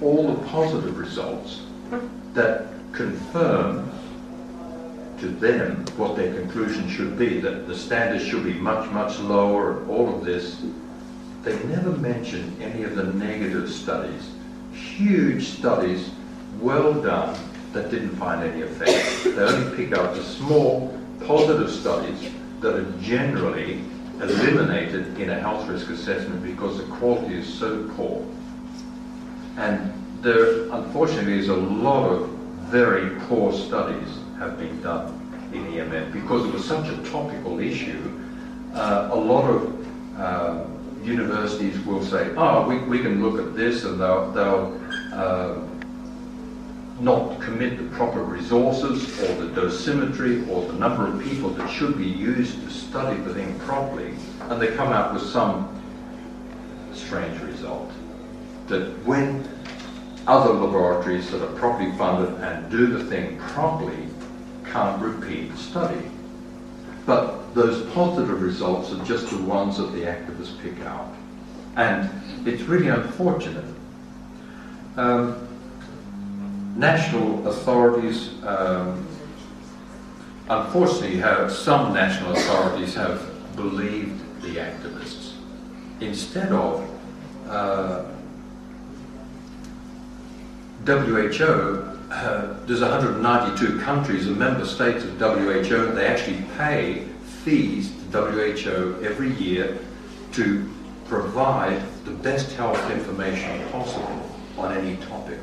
all the positive results that confirm to them what their conclusion should be, that the standards should be much, much lower, and all of this. They never mention any of the negative studies, huge studies, well done, that didn't find any effect. They only pick out the small positive studies that are generally eliminated in a health risk assessment because the quality is so poor. And there, unfortunately, is a lot of very poor studies have been done in EMF because it was such a topical issue. A lot of universities will say, oh, we can look at this, and they'll not commit the proper resources or the dosimetry or the number of people that should be used to study the thing properly, and they come out with some strange result. That when other laboratories that are properly funded and do the thing properly can't repeat the study. But those positive results are just the ones that the activists pick out. And it's really unfortunate. National authorities, unfortunately, some national authorities have believed the activists instead of WHO. There's 192 countries and member states of WHO, and they actually pay fees to WHO every year to provide the best health information possible on any topic.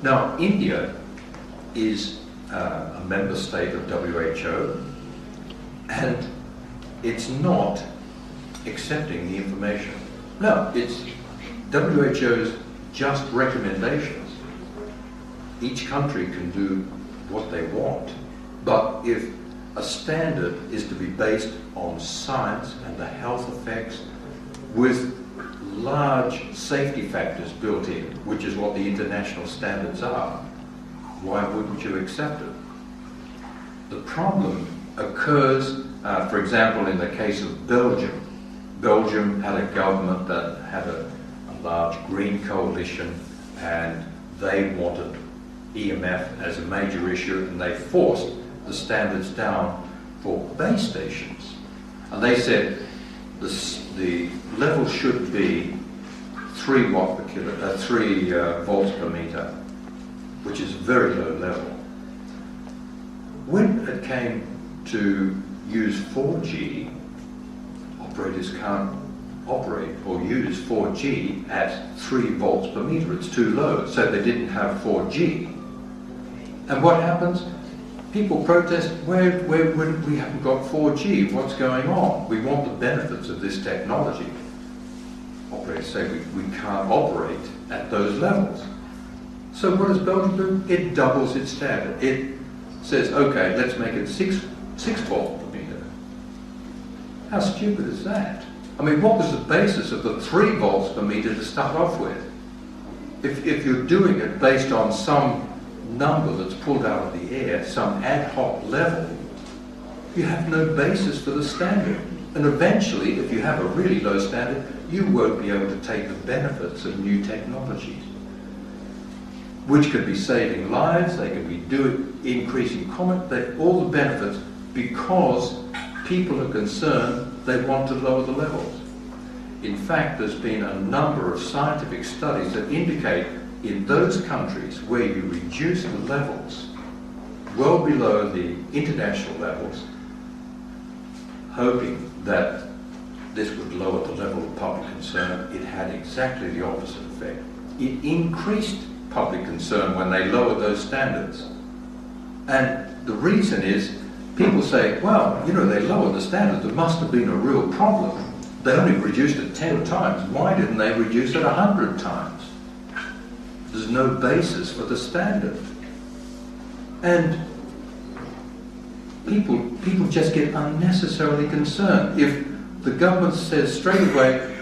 Now, India is a member state of WHO, and it's not accepting the information. No, it's WHO's just recommendations. Each country can do what they want, but if a standard is to be based on science and the health effects with large safety factors built in, which is what the international standards are, why wouldn't you accept it? The problem occurs, for example, in the case of Belgium. Belgium had a government that had a large green coalition, and they wanted EMF as a major issue, and they forced the standards down for base stations. And they said the level should be 3 volts per meter, which is a very low level. When it came to use 4G, operators can't operate or use 4G at 3 volts per meter. It's too low, so they didn't have 4G. And what happens? People protest, we haven't got 4G, what's going on? We want the benefits of this technology. Operators say we can't operate at those levels. So what does Belgium do? It doubles its standard. It says, okay, let's make it 6 volts per meter. How stupid is that? I mean, what was the basis of the 3 volts per meter to start off with? If you're doing it based on some number that's pulled out of the air, some ad hoc level, you have no basis for the standard. And eventually, if you have a really low standard, you won't be able to take the benefits of new technologies, which could be saving lives, they could be increasing all the benefits, because people are concerned they want to lower the levels. In fact, there's been a number of scientific studies that indicate in those countries where you reduce the levels well below the international levels, hoping that this would lower the level of public concern, it had exactly the opposite effect. It increased public concern when they lowered those standards. And the reason is, people say, well, you know, they lowered the standard, there must have been a real problem. They only reduced it 10 times. Why didn't they reduce it 100 times? There's no basis for the standard. And people just get unnecessarily concerned. If the government says straight away,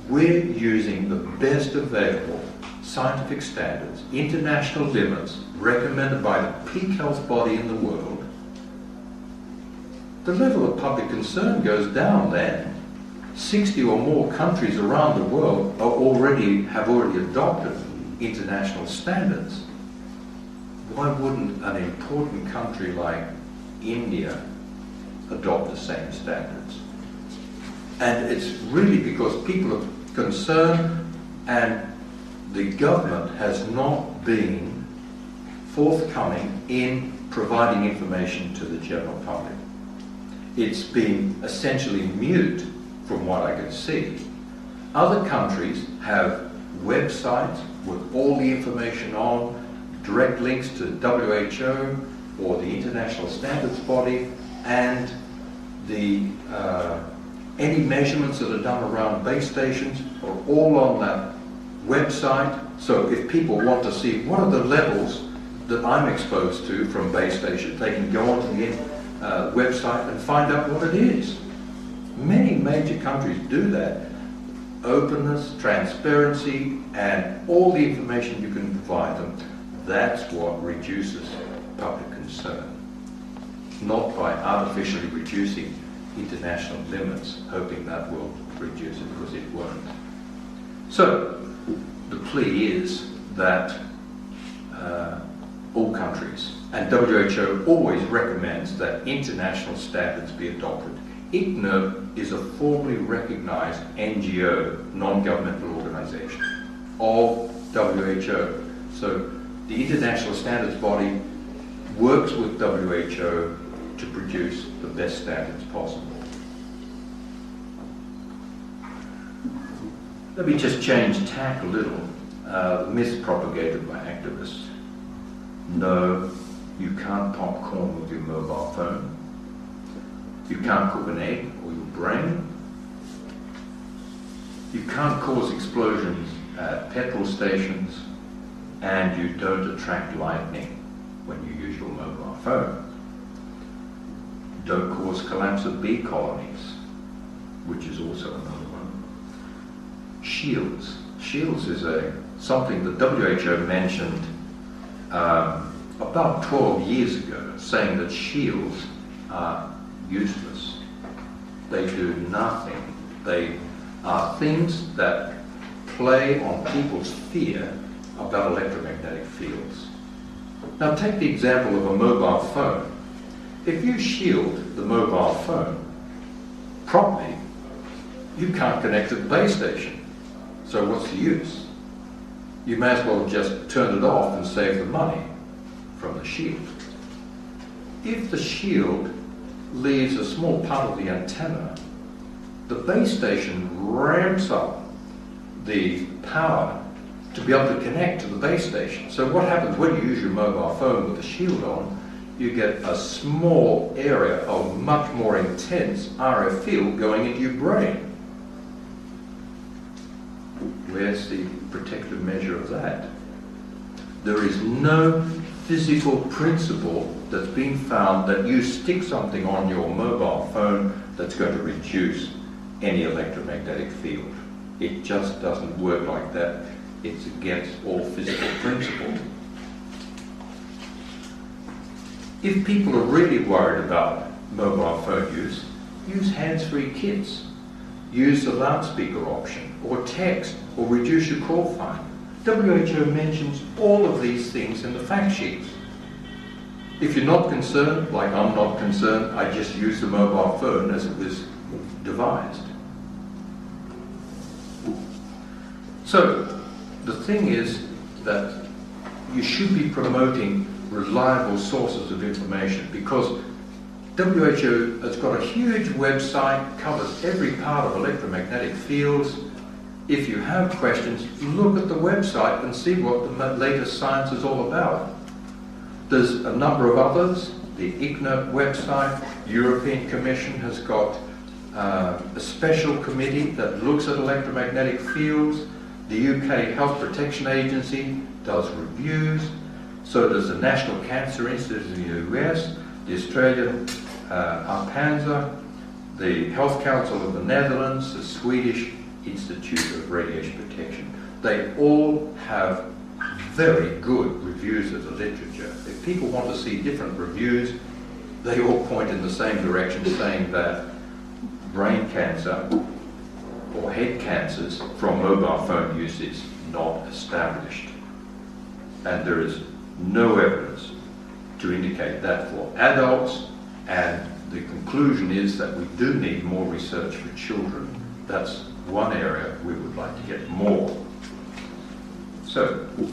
we're using the best available scientific standards, international limits, recommended by the peak health body in the world, the level of public concern goes down then. 60 or more countries around the world have already adopted international standards. Why wouldn't an important country like India adopt the same standards? And it's really because people are concerned and the government has not been forthcoming in providing information to the general public. It's been essentially mute from what I can see. Other countries have websites with all the information on, direct links to WHO or the International Standards Body, and the any measurements that are done around base stations are all on that website. So if people want to see what are the levels that I'm exposed to from base stations, they can go onto the website and find out what it is. Many major countries do that. Openness, transparency, and all the information you can provide them, that's what reduces public concern. Not by artificially reducing international limits, hoping that will reduce it, because it won't. So, the plea is that all countries, and WHO always recommends that international standards be adopted. ICNIRP is a formally recognized NGO, non-governmental organization, of WHO. So the International Standards Body works with WHO to produce the best standards possible. Let me just change tack a little. The myth propagated by activists. No, you can't pop corn with your mobile phone. You can't cook an egg or your brain. You can't cause explosions at petrol stations, and you don't attract lightning when you use your mobile phone. Don't cause collapse of bee colonies, which is also another one. Shields. Shields is something that WHO mentioned about 12 years ago, saying that shields are useless. They do nothing. They are things that play on people's fear about electromagnetic fields. Now take the example of a mobile phone. If you shield the mobile phone properly, you can't connect to the base station. So what's the use? You may as well just turn it off and save the money from the shield. If the shield leaves a small part of the antenna, the base station ramps up the power to be able to connect to the base station. So what happens when you use your mobile phone with the shield on? You get a small area of much more intense RF field going into your brain. Where's the protective measure of that? There is no physical principle that's been found that you stick something on your mobile phone that's going to reduce any electromagnetic field. It just doesn't work like that. It's against all physical principle. If people are really worried about mobile phone use hands-free kits. Use the loudspeaker option, or text, or reduce your call time. WHO mentions all of these things in the fact sheets. If you're not concerned, like I'm not concerned, I just use the mobile phone as it was devised. So, the thing is that you should be promoting reliable sources of information, because WHO has got a huge website, covers every part of electromagnetic fields. If you have questions, look at the website and see what the latest science is all about. There's a number of others. The ICNIRP website, European Commission has got a special committee that looks at electromagnetic fields. The UK Health Protection Agency does reviews. So does the National Cancer Institute in the US, the Australian ARPANSA, the Health Council of the Netherlands, the Swedish Institute of Radiation Protection. They all have very good reviews of the literature. If people want to see different reviews, they all point in the same direction, saying that brain cancer or head cancers from mobile phone use is not established. And there is no evidence to indicate that for adults, and the conclusion is that we do need more research for children. That's one area we would like to get more. So,